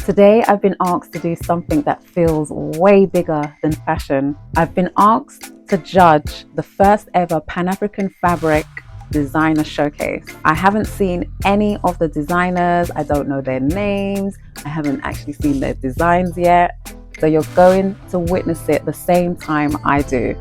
Today, I've been asked to do something that feels way bigger than fashion. I've been asked to judge the first ever Pan-African fabric designer showcase. I haven't seen any of the designers. I don't know their names. I haven't actually seen their designs yet. So you're going to witness it the same time I do.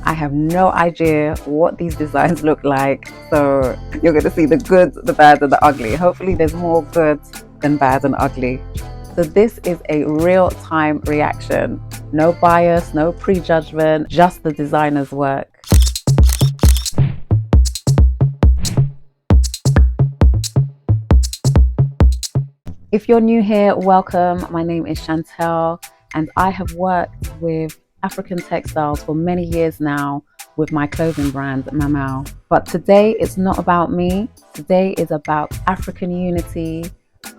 I have no idea what these designs look like. So you're going to see the good, the bad, and the ugly. Hopefully there's more good than bad and ugly. So this is a real-time reaction. No bias, no prejudgment, just the designer's work. If you're new here, welcome. My name is Chantel, and I have worked with African textiles for many years now with my clothing brand, Mamau. But today it's not about me. Today is about African unity,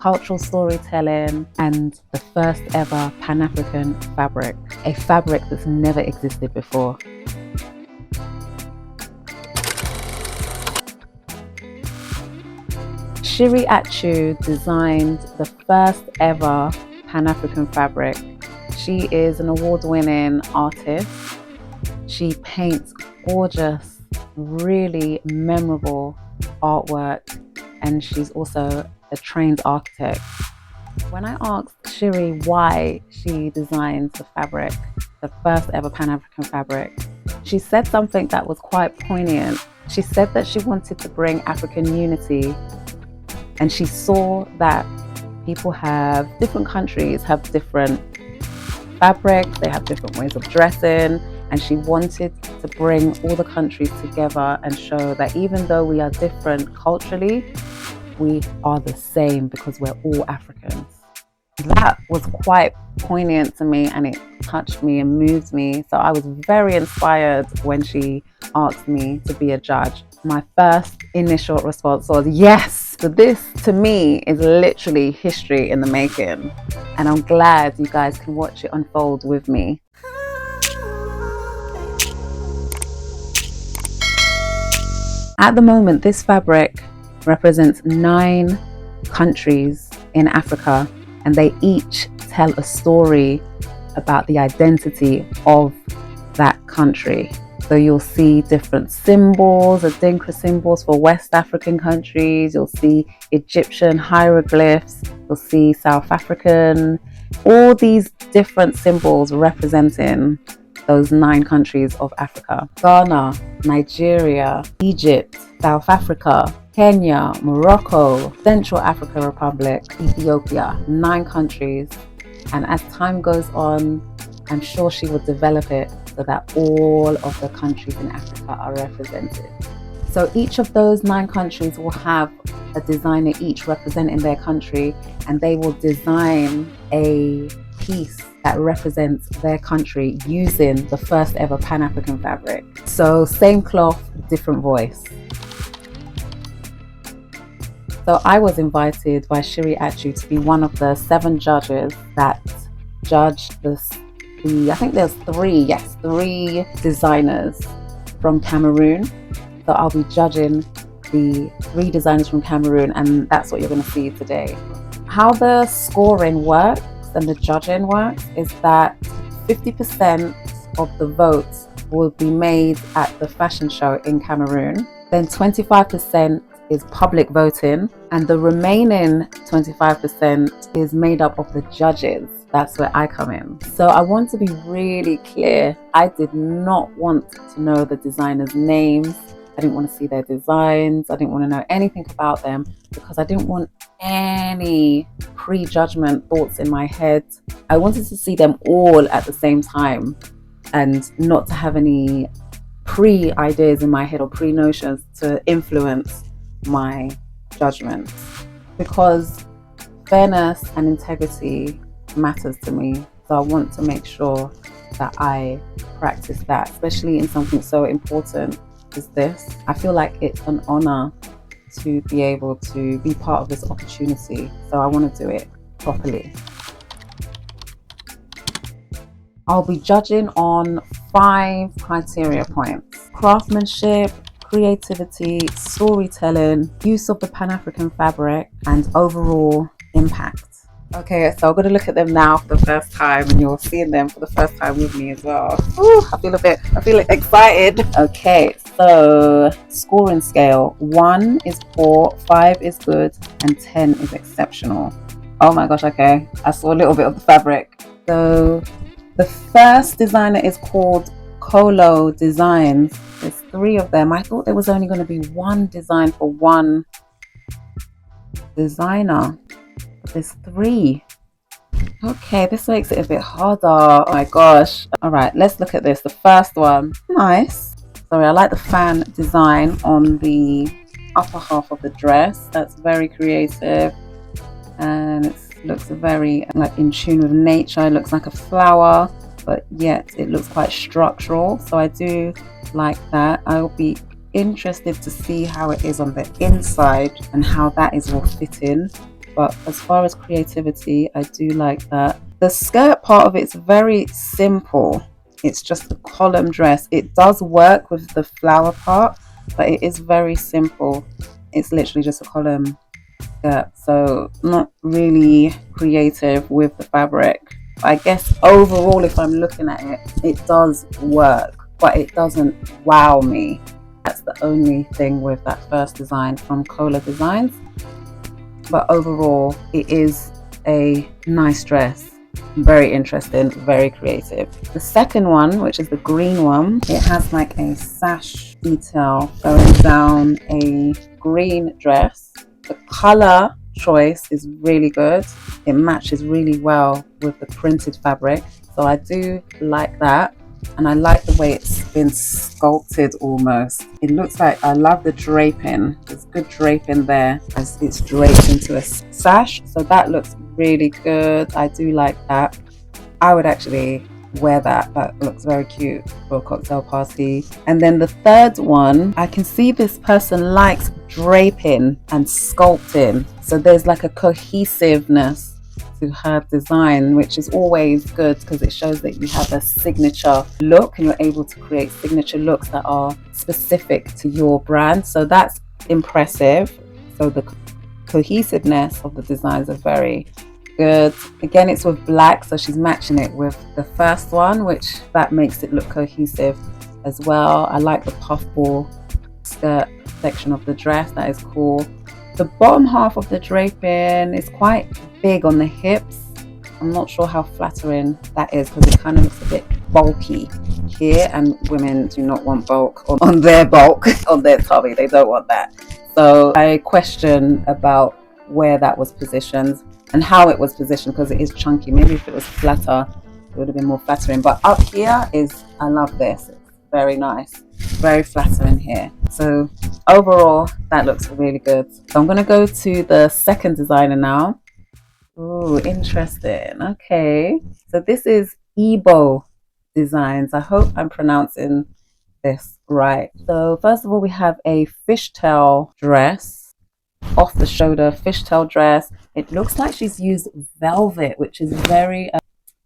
cultural storytelling, and the first ever Pan-African fabric, a fabric that's never existed before. Shiri Achu designed the first ever Pan-African fabric. She is an award-winning artist. She paints gorgeous, really memorable artwork, and she's also a trained architect. When I asked Shiri why she designed the fabric, the first ever Pan-African fabric, she said something that was quite poignant. She said that she wanted to bring African unity, and she saw that different countries have different fabrics, they have different ways of dressing, and she wanted to bring all the countries together and show that even though we are different culturally, we are the same because we're all Africans. That was quite poignant to me, and it touched me and moved me. So I was very inspired when she asked me to be a judge. My first initial response was yes. So this to me is literally history in the making, and I'm glad you guys can watch it unfold with me. At the moment, this fabric represents 9 countries in Africa, and they each tell a story about the identity of that country. So you'll see different symbols, Adinkra symbols for West African countries. You'll see Egyptian hieroglyphs. You'll see South African, all these different symbols representing those 9 countries of Africa. Ghana, Nigeria, Egypt, South Africa, Kenya, Morocco, Central African Republic, Ethiopia, 9 countries. And as time goes on, I'm sure she will develop it so that all of the countries in Africa are represented. So each of those 9 countries will have a designer each representing their country, and they will design a piece that represents their country using the first ever Pan-African fabric. So same cloth, different voice. So I was invited by Shiri Achu to be one of the 7 judges that judged I think there's 3 designers from Cameroon. So I'll be judging the 3 designers from Cameroon, and that's what you're going to see today. How the scoring works and the judging works is that 50% of the votes will be made at the fashion show in Cameroon. Then 25% is public voting, and the remaining 25% is made up of the judges. That's where I come in. So I want to be really clear. I did not want to know the designers' names. I didn't want to see their designs. I didn't want to know anything about them because I didn't want any prejudgment thoughts in my head. I wanted to see them all at the same time and not to have any pre-ideas in my head or pre-notions to influence my judgment, because fairness and integrity matters to me. So I want to make sure that I practice that, especially in something so important as this. I feel like it's an honor to be able to be part of this opportunity, so I want to do it properly. I'll be judging on 5 criteria points: craftsmanship, creativity, storytelling, use of the Pan-African fabric, and overall impact. Okay, so I'm gonna look at them now for the first time, and you're seeing them for the first time with me as well. Ooh, I feel excited. Okay, so scoring scale: 1 is poor, 5 is good, and 10 is exceptional. Oh my gosh, okay. I saw a little bit of the fabric. So the first designer is called Kolo Designz. There's 3 of them. I thought there was only going to be one design for one designer. There's 3. Okay, this makes it a bit harder. Oh my gosh. All right, let's look at this. The first one. Nice. Sorry, I like the fan design on the upper half of the dress. That's very creative. And it looks very like in tune with nature. It looks like a flower, but yet it looks quite structural. So I do like that. I'll be interested to see how it is on the inside and how that is all fitting. But as far as creativity, I do like that. The skirt part of it's very simple. It's just a column dress. It does work with the flower part, but it is very simple. It's literally just a column skirt, so not really creative with the fabric. I guess overall, if I'm looking at it, it does work, but it doesn't wow me. That's the only thing with that first design from Kolo Designz. But overall, it is a nice dress. Very interesting, very creative. The second one, which is the green one, it has like a sash detail going down a green dress. The color choice is really good. It matches really well with the printed fabric. So I do like that. And I like the way it's been sculpted almost. It looks like, I love the draping. There's good draping there as it's draped into a sash. So that looks really good. I do like that. I would actually wear that. That looks very cute for a cocktail party. And then the third one, I can see this person likes draping and sculpting. So there's like a cohesiveness to her design, which is always good because it shows that you have a signature look and you're able to create signature looks that are specific to your brand. So that's impressive. So the cohesiveness of the designs are very good. Again, it's with black, so she's matching it with the first one, which that makes it look cohesive as well. I like the puffball skirt section of the dress. That is cool. The bottom half of the draping is quite big on the hips. I'm not sure how flattering that is because it kind of looks a bit bulky here, and women do not want bulk on their bulk, on their tummy. They don't want that. So I question about where that was positioned and how it was positioned because it is chunky. Maybe if it was flatter, it would have been more flattering. But up here I love this. It's very nice, very flattering here. So overall, that looks really good. So I'm going to go to the second designer now. Ooh, interesting. Okay, so this is Eboh Designz. I hope I'm pronouncing this right. So first of all, we have a fishtail dress, off the shoulder fishtail dress. It looks like she's used velvet, which is very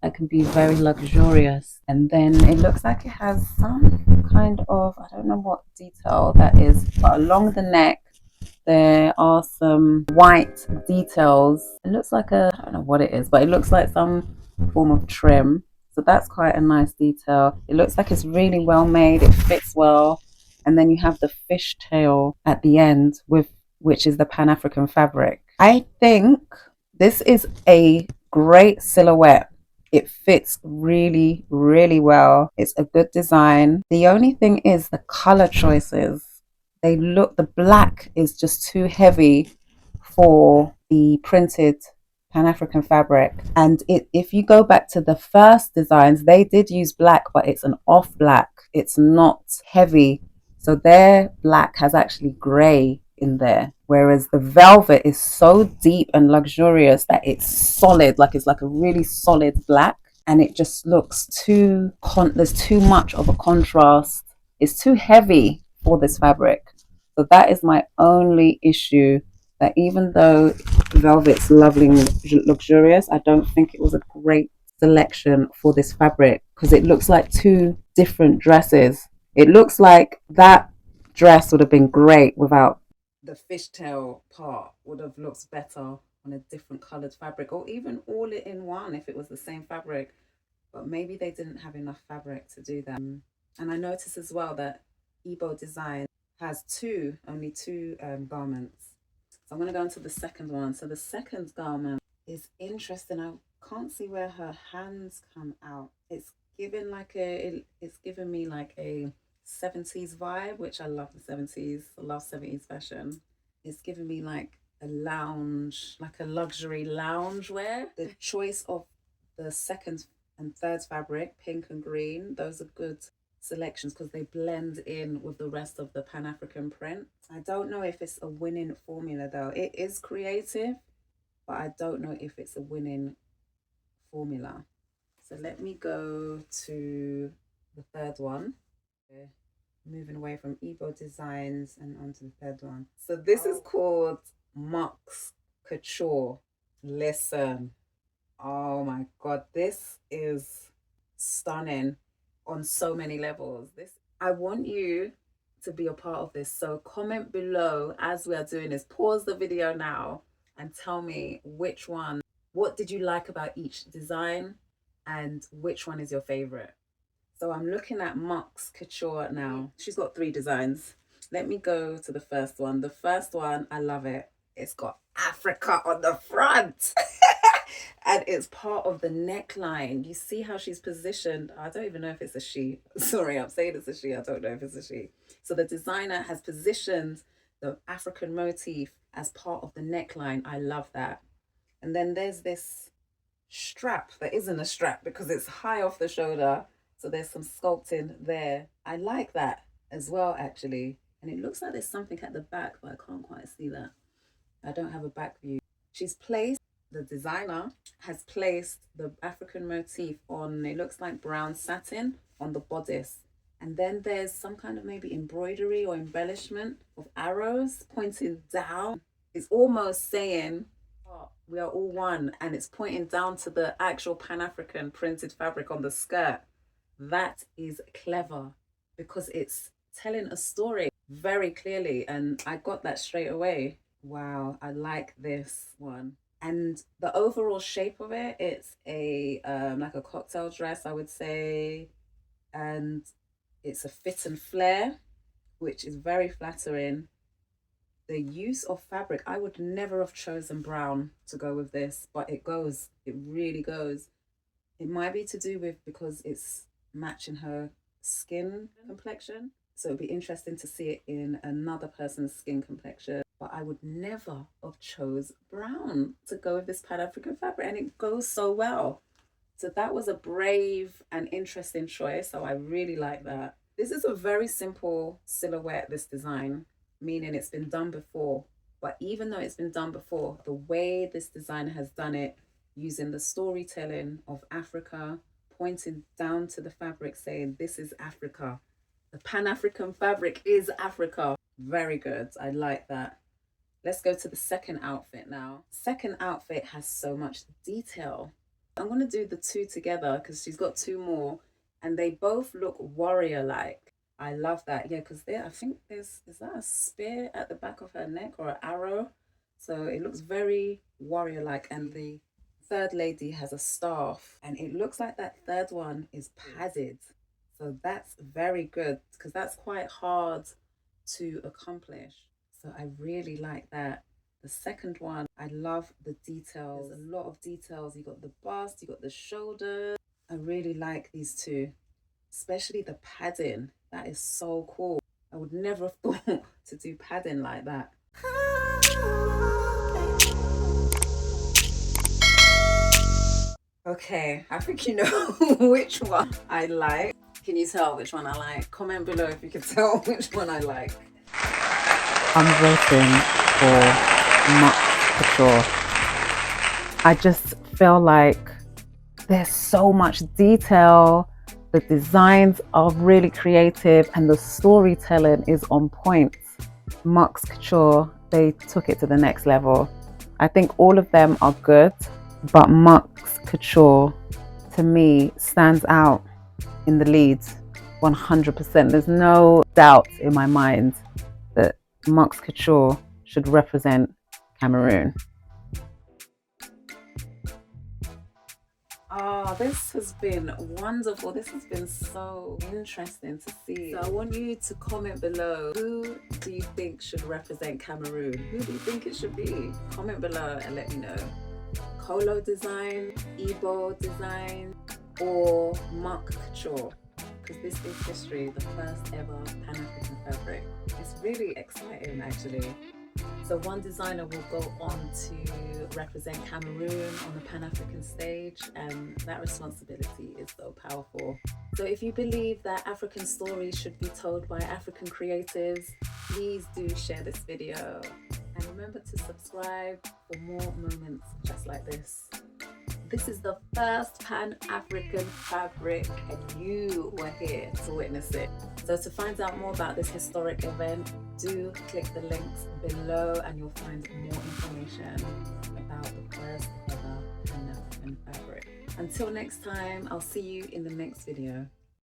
that can be very luxurious. And then it looks like it has some kind of, I don't know what detail that is, but along the neck there are some white details. It looks like I don't know what it is, but it looks like some form of trim. So that's quite a nice detail. It looks like it's really well made. It fits well. And then you have the fishtail at the end, with which is the Pan-African fabric. I think this is a great silhouette. It fits really, really well. It's a good design. The only thing is the color choices. The black is just too heavy for the printed Pan-African fabric. And if you go back to the first designs, they did use black, but it's an off black. It's not heavy. So their black has actually gray in there, whereas the velvet is so deep and luxurious that it's solid, like it's like a really solid black, and it just looks there's too much of a contrast. It's too heavy for this fabric. So that is my only issue, that even though velvet's lovely and luxurious, I don't think it was a great selection for this fabric because it looks like 2 different dresses. It looks like that dress would have been great without the fishtail part, would have looked better on a different colored fabric, or even all it in one if it was the same fabric. But maybe they didn't have enough fabric to do that. And I noticed as well that Eboh Design has only two garments. So I'm going to go into the second one. So the second garment is interesting. I can't see where her hands come out. It's giving me like a 70s vibe, which I love the 70s. I love 70s fashion. It's giving me like a lounge, like a luxury lounge wear. The choice of the second and third fabric, pink and green, those are good selections because they blend in with the rest of the Pan-African print. I don't know if it's a winning formula though. It is creative, but I don't know if it's a winning formula. So let me go to the third one. Moving away from Eboh Designs and onto the third one. So this is called Muks Couture. Listen, oh my God, this is stunning on so many levels. I want you to be a part of this. So comment below as we are doing this. Pause the video now and tell me what did you like about each design and which one is your favorite. So I'm looking at Muks Couture now. She's got 3 designs. Let me go to the first one. The first one, I love it. It's got Africa on the front. And it's part of the neckline. You see how she's positioned. I don't even know if it's a she. Sorry, I'm saying it's a she. I don't know if it's a she. So the designer has positioned the African motif as part of the neckline. I love that. And then there's this strap that isn't a strap because it's high off the shoulder. So there's some sculpting there. I like that as well, actually. And it looks like there's something at the back, but I can't quite see that. I don't have a back view. The designer has placed the African motif on, it looks like brown satin on the bodice. And then there's some kind of maybe embroidery or embellishment of arrows pointing down. It's almost saying, oh, we are all one. And it's pointing down to the actual Pan-African printed fabric on the skirt. That is clever because it's telling a story very clearly. And I got that straight away. Wow, I like this one. And the overall shape of it, it's a like a cocktail dress, I would say. And it's a fit and flare, which is very flattering. The use of fabric, I would never have chosen brown to go with this, but it goes, it really goes. It might be to do with because it's matching her skin complexion. So it'd be interesting to see it in another person's skin complexion. But I would never have chose brown to go with this Pan-African fabric, and it goes so well. So that was a brave and interesting choice. So I really like that. This is a very simple silhouette, this design, meaning it's been done before. But even though it's been done before, the way this designer has done it, using the storytelling of Africa, pointing down to the fabric, saying, this is Africa. The Pan-African fabric is Africa. Very good. I like that. Let's go to the second outfit now. Second outfit has so much detail. I'm going to do the 2 together because she's got 2 more and they both look warrior-like. I love that. Yeah, because I think is that a spear at the back of her neck or an arrow? So it looks very warrior-like, and the third lady has a staff and it looks like that third one is padded. So that's very good because that's quite hard to accomplish. So I really like that. The second one, I love the details. There's a lot of details. You got the bust, you got the shoulders. I really like these 2, especially the padding. That is so cool. I would never have thought to do padding like that. Okay, I think you know which one I like. Can you tell which one I like? Comment below if you can tell which one I like. I'm voting for Muks Couture. I just feel like there's so much detail. The designs are really creative and the storytelling is on point. Muks Couture, they took it to the next level. I think all of them are good, but Muks Couture, to me, stands out in the lead 100%. There's no doubt in my mind that Muks Couture should represent Cameroon. Oh, this has been wonderful. This has been so interesting to see. So I want you to comment below. Who do you think should represent Cameroon? Who do you think it should be? Comment below and let me know. Kolo design, Eboh design, or Muks Couture? Because this is history, the first ever Pan-African fabric. It's really exciting actually. So one designer will go on to represent Cameroon on the Pan-African stage, and that responsibility is so powerful. So if you believe that African stories should be told by African creatives, please do share this video. And remember to subscribe for more moments just like this. This is the first Pan-African fabric and you were here to witness it. So to find out more about this historic event, do click the links below and you'll find more information about the first ever Pan-African fabric. Until next time, I'll see you in the next video.